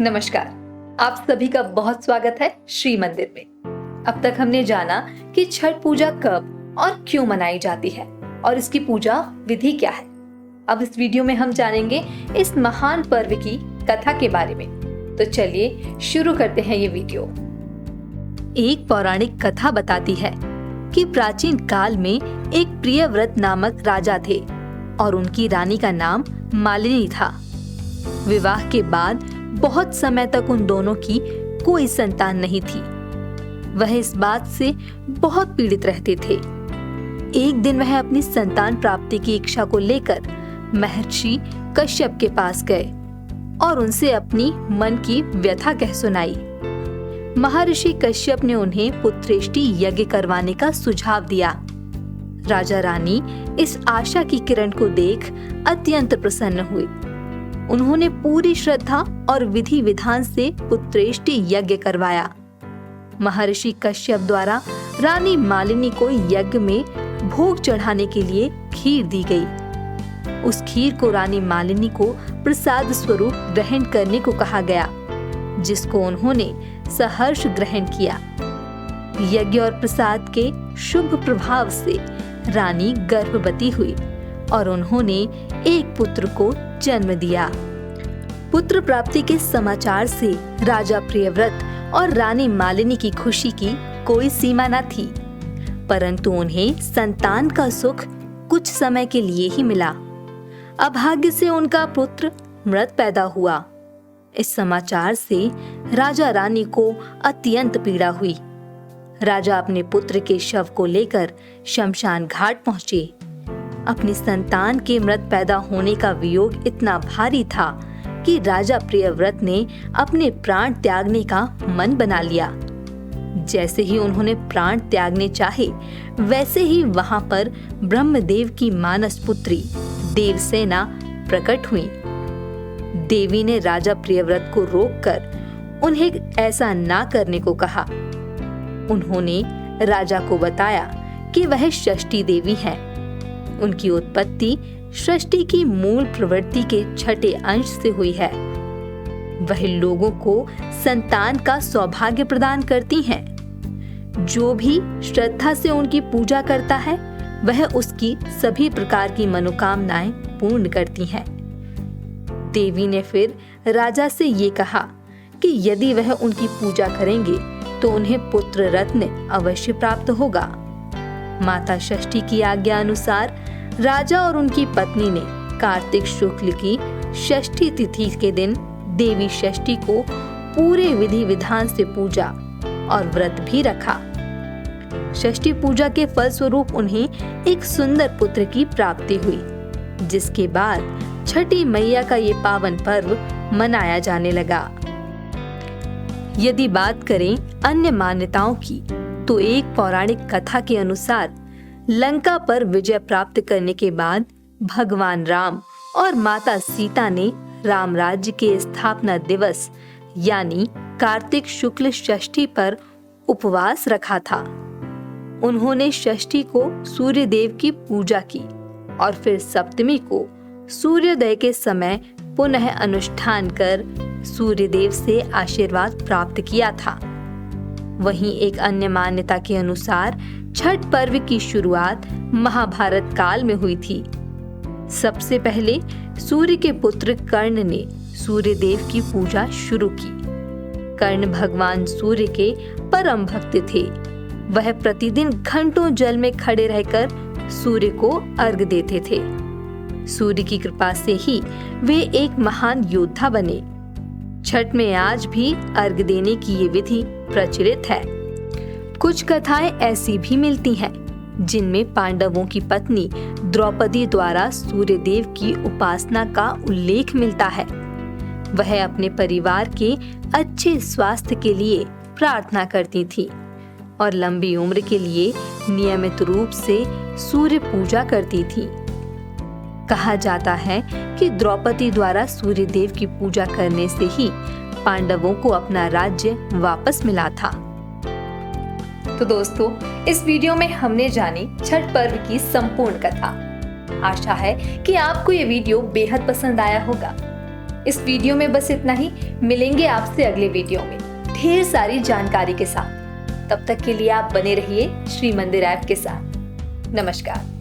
नमस्कार। आप सभी का बहुत स्वागत है श्री मंदिर में। अब तक हमने जाना कि छठ पूजा कब और क्यों मनाई जाती है और इसकी पूजा विधि क्या है। अब इस वीडियो में हम जानेंगे इस महान पर्व की कथा के बारे में। तो चलिए शुरू करते हैं ये वीडियो। एक पौराणिक कथा बताती है कि प्राचीन काल में एक प्रियव्रत नामक राजा थे और उनकी रानी का नाम मालिनी था। विवाह के बाद बहुत समय तक उन दोनों की कोई संतान नहीं थी। वह इस बात से बहुत पीड़ित रहते थे। एक दिन वह अपनी संतान प्राप्ति की इच्छा को लेकर महर्षि कश्यप के पास गए और उनसे अपनी मन की व्यथा कह सुनाई। महर्षि कश्यप ने उन्हें पुत्रेष्टि यज्ञ करवाने का सुझाव दिया। राजा रानी इस आशा की किरण को देख अत्यंत प्रसन्न हुई। उन्होंने पूरी श्रद्धा और विधि विधान से पुत्रेष्टि यज्ञ करवाया। महर्षि कश्यप द्वारा रानी मालिनी को यज्ञ में भोग चढ़ाने के लिए खीर दी गई। उस खीर को रानी मालिनी को प्रसाद स्वरूप ग्रहण करने को कहा गया, जिसको उन्होंने सहर्ष ग्रहण किया। यज्ञ और प्रसाद के शुभ प्रभाव से रानी गर्भवती हुई और उन्होंने एक पुत्र को जन्म दिया। पुत्र प्राप्ति के समाचार से राजा प्रियव्रत और रानी मालिनी की खुशी की कोई सीमा न थी, परंतु उन्हें संतान का सुख कुछ समय के लिए ही मिला। अभाग्य से उनका पुत्र मृत पैदा हुआ। इस समाचार से राजा रानी को अत्यंत पीड़ा हुई। राजा अपने पुत्र के शव को लेकर शमशान घाट पहुंचे। अपनी संतान के मृत पैदा होने का वियोग इतना भारी था कि राजा प्रियव्रत ने अपने प्राण त्यागने का मन बना लिया। जैसे ही उन्होंने प्राण त्यागने चाहे, वैसे ही वहां पर ब्रह्मदेव की मानस पुत्री देवसेना प्रकट हुई। देवी ने राजा प्रियव्रत को रोककर उन्हें ऐसा ना करने को कहा। उन्होंने राजा को बताया कि वह षष्ठी देवी हैं। उनकी उत्पत्ति सृष्टि की मूल प्रवृत्ति के छठे अंश से हुई है। वह लोगों को संतान का सौभाग्य प्रदान करती हैं। जो भी श्रद्धा से उनकी पूजा करता है, वह उसकी सभी प्रकार की मनोकामनाएं पूर्ण करती हैं। देवी ने फिर राजा से ये कहा कि यदि वह उनकी पूजा करेंगे तो उन्हें पुत्र रत्न अवश्य प्राप्त होगा। माता षष्ठी की आज्ञा अनुसार राजा और उनकी पत्नी ने कार्तिक शुक्ल की षष्ठी तिथि के दिन देवी षष्ठी को पूरे विधि विधान से पूजा और व्रत भी रखा। षष्ठी पूजा के फल स्वरूप उन्हें एक सुंदर पुत्र की प्राप्ति हुई, जिसके बाद छठी मैया का ये पावन पर्व मनाया जाने लगा। यदि बात करें अन्य मान्यताओं की, तो एक पौराणिक कथा के अनुसार लंका पर विजय प्राप्त करने के बाद भगवान राम और माता सीता ने राम राज्य के स्थापना दिवस यानी कार्तिक शुक्ल षष्ठी पर उपवास रखा था। उन्होंने षष्ठी को सूर्य देव की पूजा की और फिर सप्तमी को सूर्योदय के समय पुनः अनुष्ठान कर सूर्य देव से आशीर्वाद प्राप्त किया था। वहीं एक अन्य मान्यता के अनुसार छठ पर्व की शुरुआत महाभारत काल में हुई थी। सबसे पहले सूर्य के पुत्र कर्ण ने सूर्य देव की पूजा शुरू की। कर्ण भगवान सूर्य के परम भक्त थे। वह प्रतिदिन घंटों जल में खड़े रहकर सूर्य को अर्घ देते थे। सूर्य की कृपा से ही वे एक महान योद्धा बने। छठ में आज भी अर्घ देने की ये विधि प्रचलित है। कुछ कथाएं ऐसी भी मिलती हैं जिनमें पांडवों की पत्नी द्रौपदी द्वारा सूर्य देव की उपासना का उल्लेख मिलता है। वह अपने परिवार के अच्छे स्वास्थ्य के लिए प्रार्थना करती थी और लंबी उम्र के लिए नियमित रूप से सूर्य पूजा करती थी। कहा जाता है कि द्रौपदी द्वारा सूर्य देव की पूजा करने से ही पांडवों को अपना राज्य वापस मिला था। तो दोस्तों, इस वीडियो में हमने जानी छठ पर्व की संपूर्ण कथा। आशा है कि आपको ये वीडियो बेहद पसंद आया होगा। इस वीडियो में बस इतना ही। मिलेंगे आपसे अगले वीडियो में ढेर सारी जानकारी के साथ। तब तक के लिए आप बने रहिए श्री मंदिर ऐप के साथ। नमस्कार।